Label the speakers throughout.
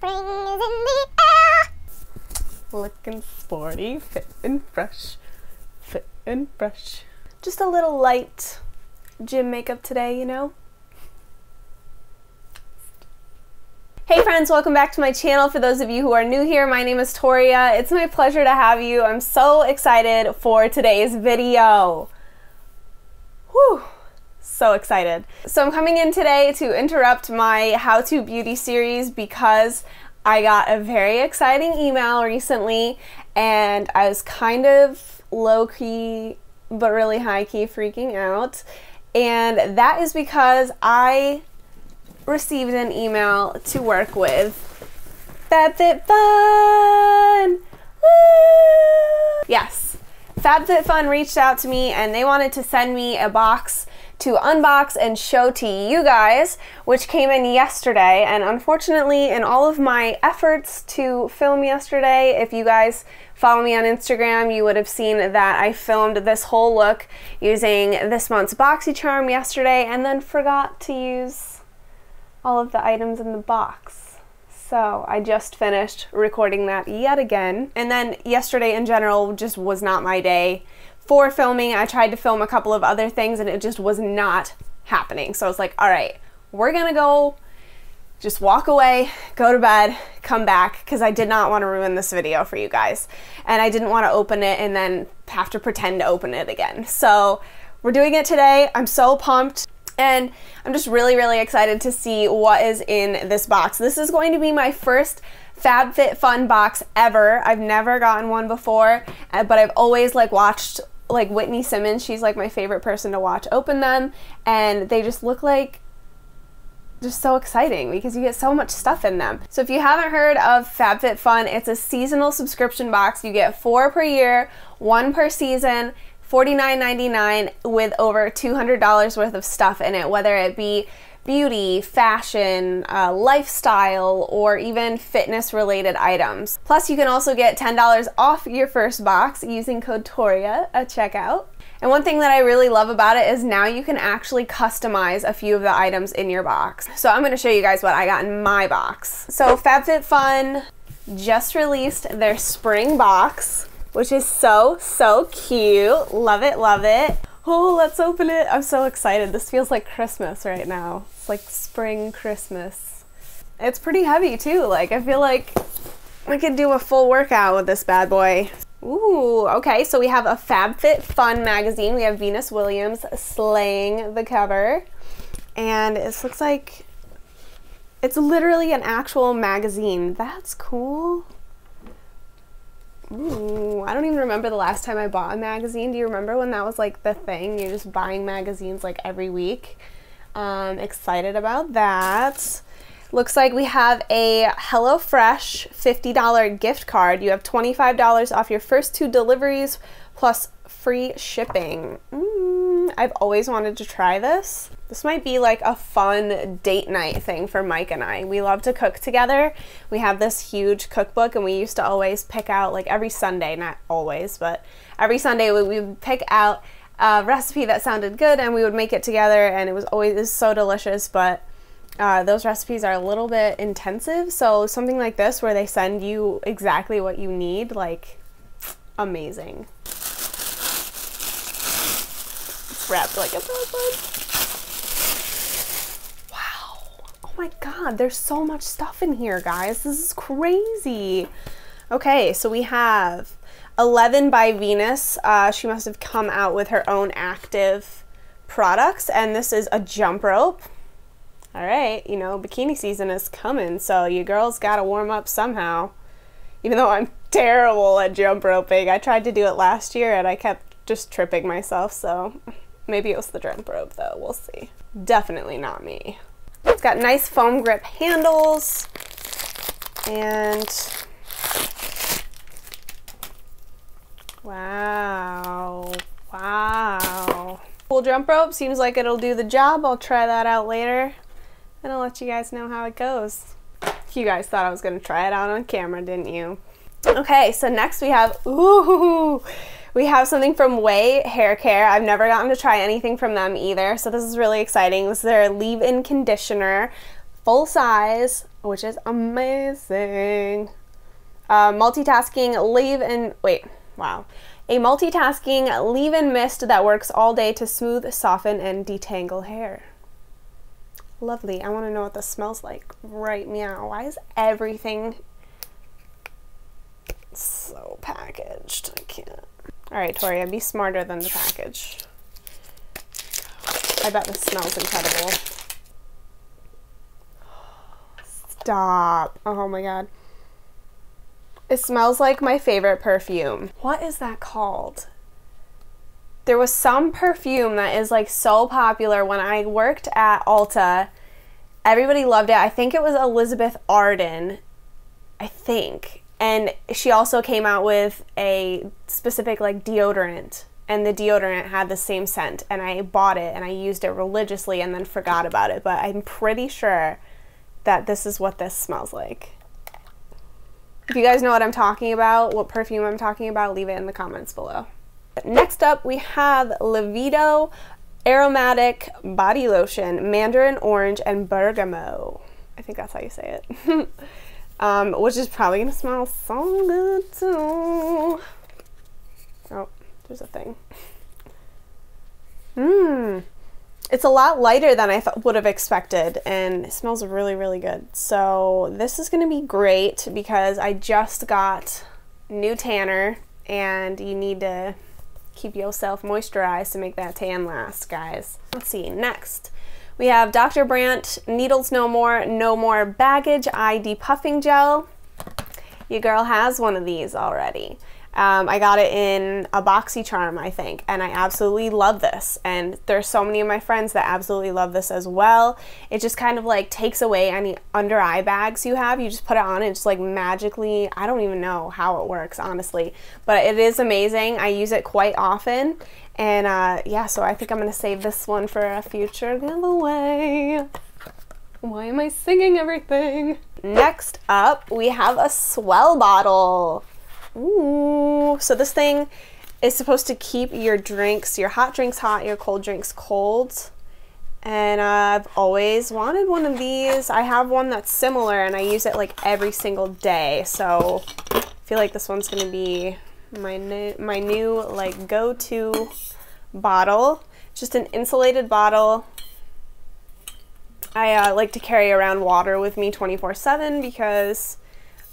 Speaker 1: Spring is in the air.
Speaker 2: Looking sporty, fit and fresh, fit and fresh. Just a little light gym makeup today, you know? Hey friends, welcome back to my channel. For those of you who are new here, my name is Toria. It's my pleasure to have you. I'm so excited for today's video. Whew, so excited. So I'm coming in today to interrupt my how-to beauty series because I got a very exciting email recently and I was kind of low-key but really high-key freaking out. And that is because I received an email to work with FABFITFUN! Woo! Yes, FABFITFUN reached out to me and they wanted to send me a box to unbox and show to you guys, which came in yesterday. And unfortunately, in all of my efforts to film yesterday, if you guys follow me on Instagram, you would have seen that I filmed this whole look using this month's BoxyCharm yesterday and then forgot to use all of the items in the box. So I just finished recording that yet again. And then yesterday in general just was not my day for filming. I tried to film a couple of other things and it just was not happening. So I was like, all right, we're gonna go just walk away, go to bed, come back, because I did not want to ruin this video for you guys. And I didn't want to open it and then have to pretend to open it again. So we're doing it today. I'm so pumped. And I'm just really, really excited to see what is in this box. This is going to be my first FABFITFUN box ever. I've never gotten one before, but I've always watched Whitney Simmons. She's like my favorite person to watch open them, and they just look like just so exciting because you get so much stuff in them. So if you haven't heard of FABFITFUN, it's a seasonal subscription box. You get 4 per year, 1 per season, $49.99 with over $200 worth of stuff in it, whether it be beauty, fashion, lifestyle, or even fitness related items. Plus you can also get $10 off your first box using code TORIA at checkout. And one thing that I really love about it is now you can actually customize a few of the items in your box. So I'm going to show you guys what I got in my box. So FABFITFUN just released their spring box, which is so cute. Love it, love it. Oh, let's open it. I'm so excited. This feels like Christmas right now. It's like spring Christmas. It's pretty heavy too. Like, I feel like we could do a full workout with this bad boy. Ooh, okay, so we have a FABFITFUN magazine. We have Venus Williams slaying the cover. And it looks like it's literally an actual magazine. That's cool. Ooh, I don't even remember the last time I bought a magazine. Do you remember when that was like the thing? You're just buying magazines like every week. Excited about that. Looks like we have a HelloFresh $50 gift card. You have $25 off your first 2 deliveries plus free shipping. I've always wanted to try this. This might be like a fun date night thing for Mike and I. We love to cook together. We have this huge cookbook and we used to always pick out, like every Sunday, not always, but every Sunday we would pick out a recipe that sounded good and we would make it together, and it was so delicious, but those recipes are a little bit intensive, so something like this where they send you exactly what you need, like, amazing. It's wrapped like a present. Wow. Oh my god, there's so much stuff in here, guys. This is crazy. Okay, so we have 11 by Venus. She must have come out with her own active products, and this is a jump rope. All right, you know, bikini season is coming, so you girls gotta warm up somehow. Even though I'm terrible at jump roping. I tried to do it last year and I kept just tripping myself, so maybe it was the jump rope though, we'll see. Definitely not me. It's got nice foam grip handles, and wow, cool jump rope. Seems like it'll do the job. I'll try that out later and I'll let you guys know how it goes. You guys thought I was gonna try it out on camera, didn't you? Okay, so next we have, we have something from Way Hair Care. I've never gotten to try anything from them either, so this is really exciting. This is their leave-in conditioner, full size, which is amazing. Multitasking leave-in, wait, wow. A multitasking leave-in mist that works all day to smooth, soften, and detangle hair. Lovely. I want to know what this smells like right now. Why is everything so packaged? I can't. All right, Toria, be smarter than the package. I bet this smells incredible. Stop. Oh my God. It smells like my favorite perfume. What is that called? There was some perfume that is like so popular when I worked at Ulta. Everybody loved it. I think it was Elizabeth Arden, I think. And she also came out with a specific like deodorant, and the deodorant had the same scent, and I bought it and I used it religiously and then forgot about it. But I'm pretty sure that this is what this smells like. If you guys know what I'm talking about, what perfume I'm talking about, leave it in the comments below. Next up, we have Livido Aromatic Body Lotion, Mandarin Orange and Bergamot. I think that's how you say it. Which is probably gonna smell so good too. Oh, there's a thing. It's a lot lighter than I would have expected, and it smells really, really good. So this is gonna be great because I just got new tanner, and you need to keep yourself moisturized to make that tan last, guys. Let's see, next we have Dr. Brandt Needles No More Baggage Eye Depuffing Gel. Your girl has one of these already. I got it in a BoxyCharm, I think, and I absolutely love this. And there's so many of my friends that absolutely love this as well. It just kind of like takes away any under eye bags you have. You just put it on and it's like magically, I don't even know how it works, honestly. But it is amazing. I use it quite often. And yeah, so I think I'm going to save this one for a future giveaway. Why am I singing everything? Next up, we have a Swell bottle. Ooh, so this thing is supposed to keep your drinks, your hot drinks hot, your cold drinks cold. And I've always wanted one of these. I have one that's similar and I use it like every single day. So I feel like this one's gonna be my new like go-to bottle. Just an insulated bottle. I like to carry around water with me 24/7 because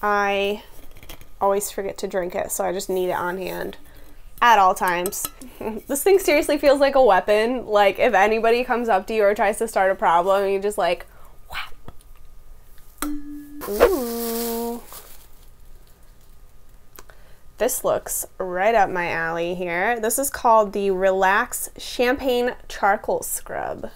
Speaker 2: I always forget to drink it, so I just need it on hand at all times. This thing seriously feels like a weapon. Like if anybody comes up to you or tries to start a problem, you just like whap. Ooh. This looks right up my alley here. This is called the Relax Champagne Charcoal Scrub.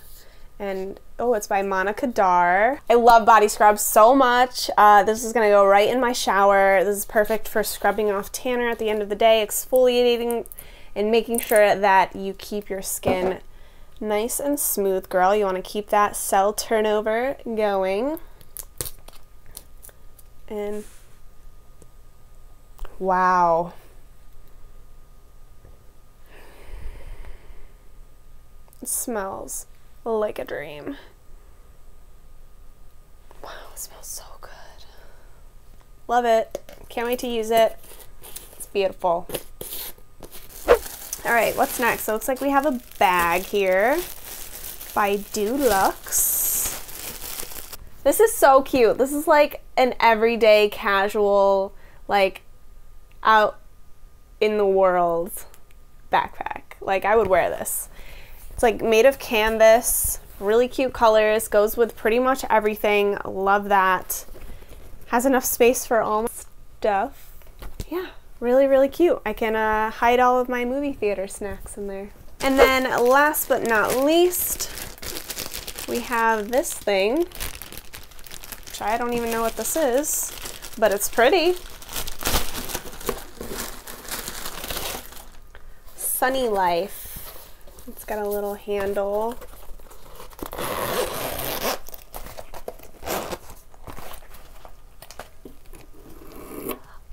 Speaker 2: And oh, it's by Monica Dar. I love body scrubs so much. This is gonna go right in my shower. This is perfect for scrubbing off tanner at the end of the day, exfoliating and making sure that you keep your skin nice and smooth, girl. You wanna keep that cell turnover going. And wow. It smells like a dream. Wow, it smells so good. Love it. Can't wait to use it. It's beautiful. All right, what's next? So it looks like we have a bag here by Dulux. This is so cute. This is like an everyday casual, like out in the world backpack. Like I would wear this. It's like made of canvas, really cute colors, goes with pretty much everything. Love that. Has enough space for all my stuff. Yeah, really, really cute. I can hide all of my movie theater snacks in there. And then last but not least, we have this thing, which I don't even know what this is, but it's pretty. Sunny Life. It's got a little handle.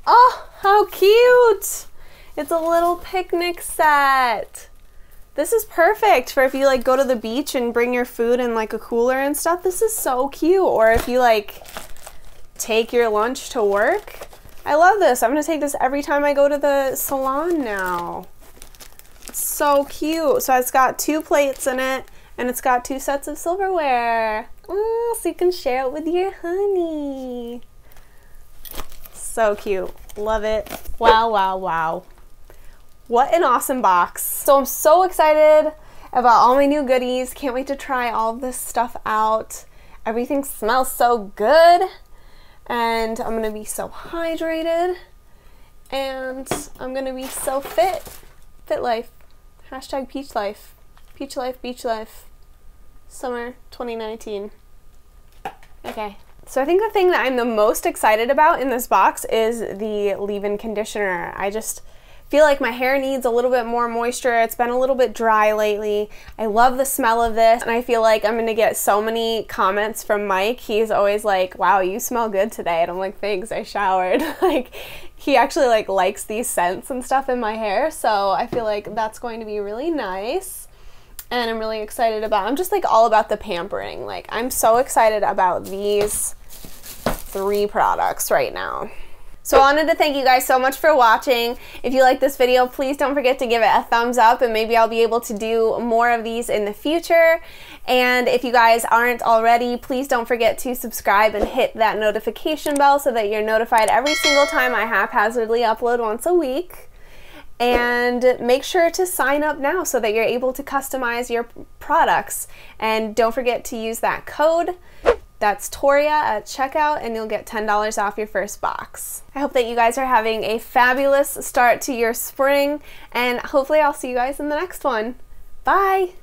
Speaker 2: Oh, how cute! It's a little picnic set. This is perfect for if you like go to the beach and bring your food in like a cooler and stuff. This is so cute. Or if you like take your lunch to work. I love this. I'm gonna take this every time I go to the salon now. It's so cute. So it's got 2 plates in it, and it's got 2 sets of silverware. Oh, so you can share it with your honey. So cute. Love it. Wow, wow, wow. What an awesome box. So I'm so excited about all my new goodies. Can't wait to try all of this stuff out. Everything smells so good. And I'm gonna be so hydrated. And I'm gonna be so fit. Fit life. Hashtag peach life. Peach life, beach life. Summer 2019. Okay. So I think the thing that I'm the most excited about in this box is the leave-in conditioner. I just feel like my hair needs a little bit more moisture. It's been a little bit dry lately. I love the smell of this, and I feel like I'm gonna get so many comments from Mike. He's always like, wow, you smell good today. And I'm like, thanks, I showered. Like, he actually likes these scents and stuff in my hair, so I feel like that's going to be really nice. And I'm really excited about, I'm just like all about the pampering. Like, I'm so excited about these 3 products right now. So I wanted to thank you guys so much for watching. If you like this video, please don't forget to give it a thumbs up, and maybe I'll be able to do more of these in the future. And if you guys aren't already, please don't forget to subscribe and hit that notification bell so that you're notified every single time I haphazardly upload once a week. And make sure to sign up now so that you're able to customize your products. And don't forget to use that code. That's Toria at checkout, and you'll get $10 off your first box. I hope that you guys are having a fabulous start to your spring, and hopefully I'll see you guys in the next one. Bye!